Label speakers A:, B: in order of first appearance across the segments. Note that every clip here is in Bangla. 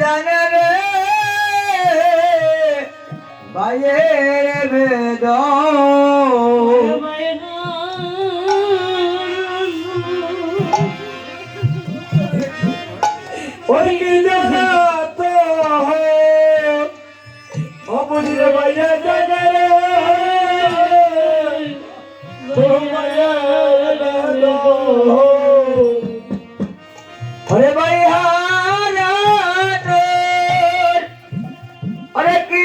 A: জানে রে বাইয়ের বেদ ওই কি জানা তো অবনীর বাইয়ে জানে রে अरे भाई अरे की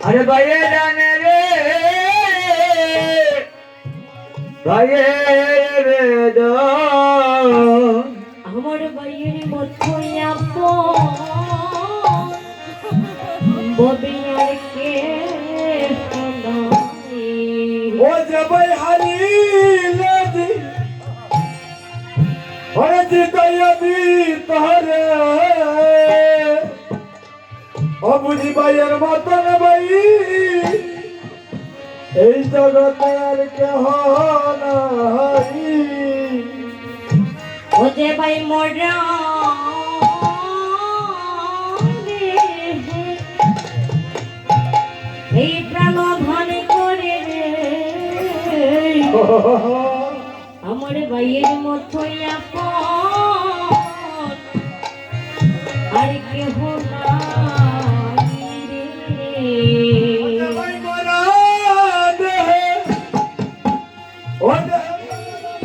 A: अरे भाई जाने रे भाई दो
B: हमारे भाई मथुया पो बोबियार के
A: ओ जब हरी लदी और जितयदी तहरे ओ बुझी भाईर मतन भाई এই জগতের কেহ নাই
B: ও যে ভাই মোরা এই প্রাণ ধন করে রে আমার ভাইয়ের মতোই আপন আর কেহ নাই রে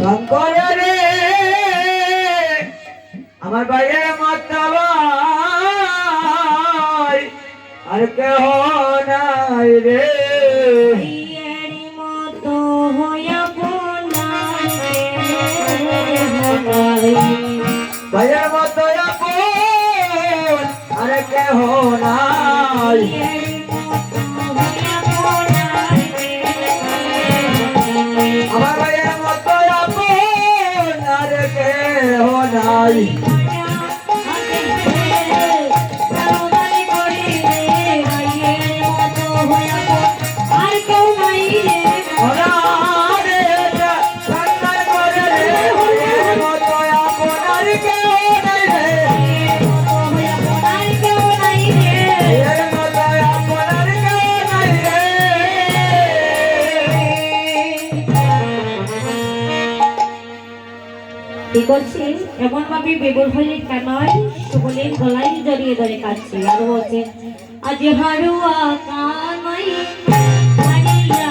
A: শঙ্কর রে আমার ভাইয়ের মতাবাই আর কেহ নাই রে ভাইয়ের মতো আপন আর কেহ নাই আমার ভাইয়ের মতো আপন আর কেহ নাই
B: করছি এমন ভাবে বেবল হয়ে কানাই সকলের গলায় জড়িয়ে ধরে কাছে আর বলছে আজ হারুয়া কানাই হারিয়া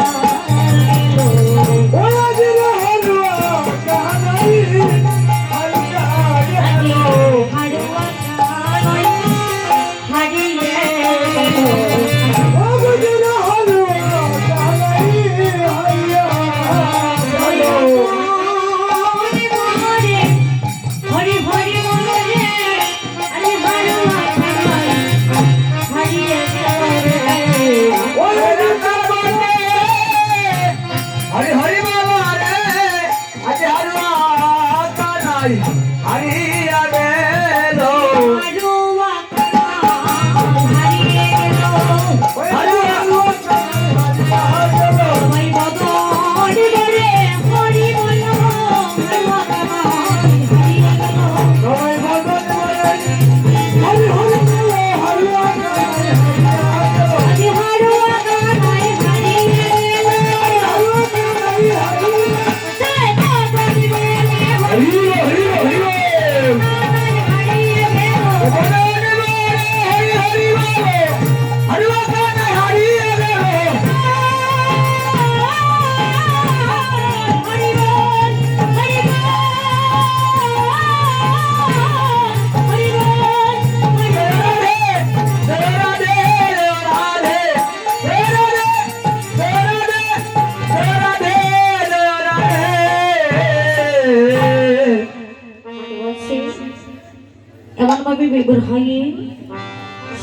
B: বেবল হয়ে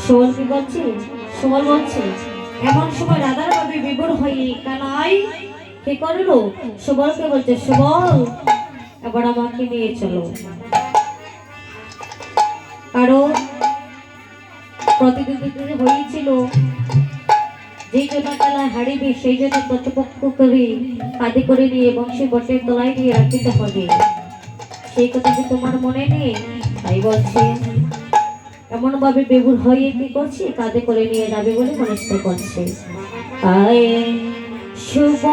B: সোল কি বলছে সোল বলছে এমন সময় রাধার ভাবে বেবল হয়ে কানাই কি করলো সুবলকে বলছে সুবল এবার আমাকে নিয়ে চলো কারণ প্রতিদিন হয়েছিল যেই জন্য খেলায় হারিবে সেই জন্য প্রতিপক্ষ করে কাঁধে করে নিয়ে বংশী বটের তলায় নিয়ে রাখিতে হবে সেই কথা কি তোমার মনে নেই? তাই বলছি এমন ভাবে বেবুর হয়ে কি করছি, কাঁধে করে নিয়ে যাবে বলে মনস্থ করছে। আয়ে শুভ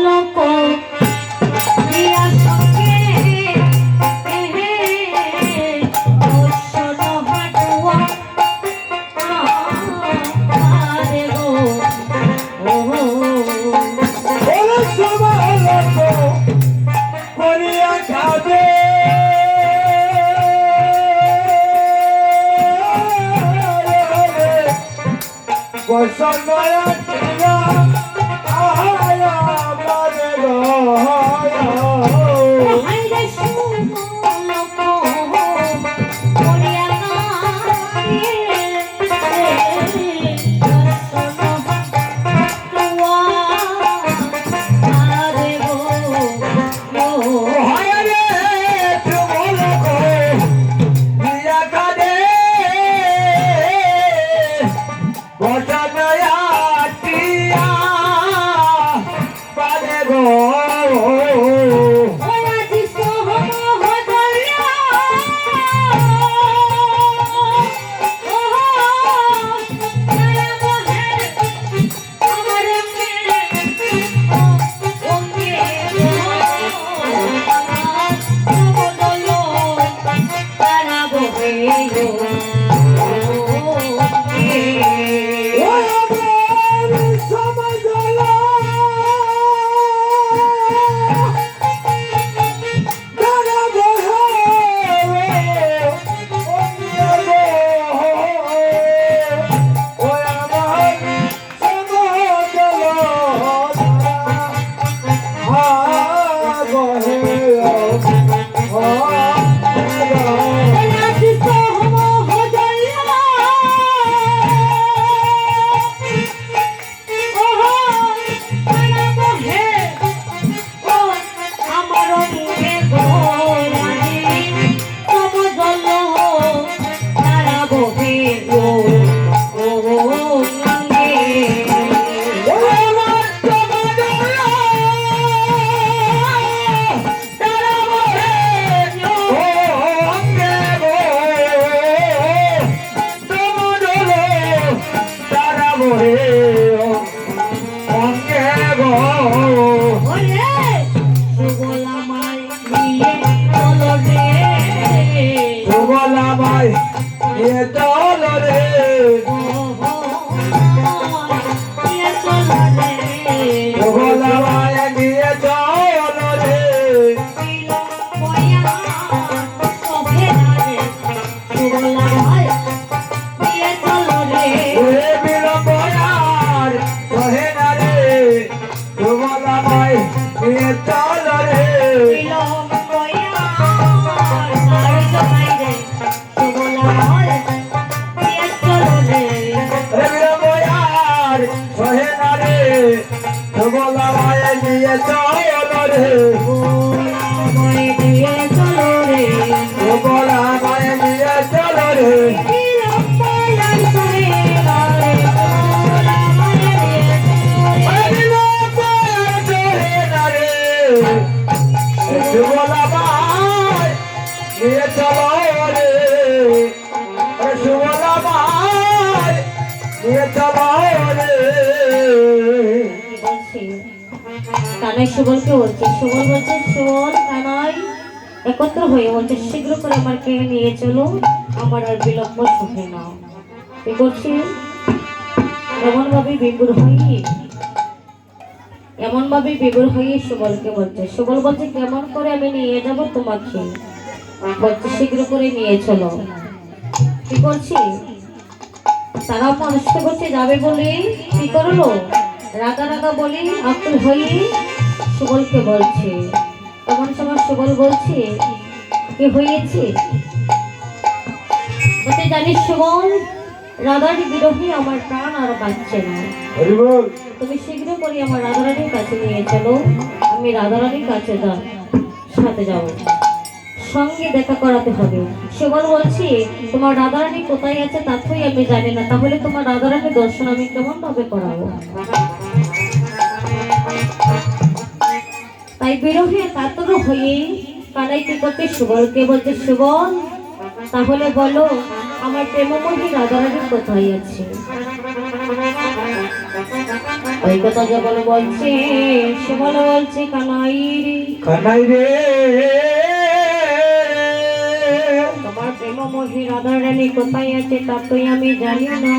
B: লোক দিয়া সঙ্গে
A: ওরে সবাই করিয়া খাবে বসন্ত
B: কানাই সুবলকে বলছে, সুবল বলছে সুবল কানাই একত্র হয়ে বলছে শীঘ্র করে আমাকে নিয়ে চলো, আমার আর বিলম্ব সহে না। কি করছি এমন ভাবে বিবর হয়ে সুবলকে বলছে, সুবল বলছে কেমন করে আমি নিয়ে যাব তোমাকে, বলছে শীঘ্র করে নিয়ে চলো। কি করছি তারা মনস্থ করছে যাবে বলে কি করলো, রাগা রাগা বলে আকুল হয়ে সুবলকে বলছে। তখন সময় সুবল বলছে কি হয়েছে, বলতে জানিস সুবল রাধার বিরোহী আমার প্রাণ আর বাঁচছে না, তুমি শীঘ্র করে আমার রাধারানীর কাছে নিয়ে চলো, আমি রাধারানীর কাছে সাথে যাবো, সঙ্গে দেখা করাতে হবে। সুবল বলছি তোমার রাধারানী কোথায় আছে তাই আমি জানি না, তাহলে তোমার রাধারানীর দর্শন আমি কেমন ভাবে করাবো। তাই বিরোহী কাতর হয়ে কানাই কি করছে সুবলকে বলছে সুবল তাহলে বলো আমার প্রেমময়ী রাধারানী কোথায় আছে? ওই কথা যখন বলছে সুবল বলছে কানাই
A: কানাই রে
B: তোমার প্রেমময়ী রাধারানী কোথায় আছে তা তুই আমি জানি না,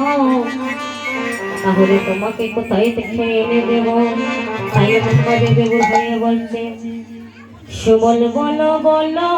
B: তাহলে তোমাকে কোথায় থেকে এনে দেব? তাই এমন ভাবে বেগুন হয়ে বলছে সুবল বলো বলো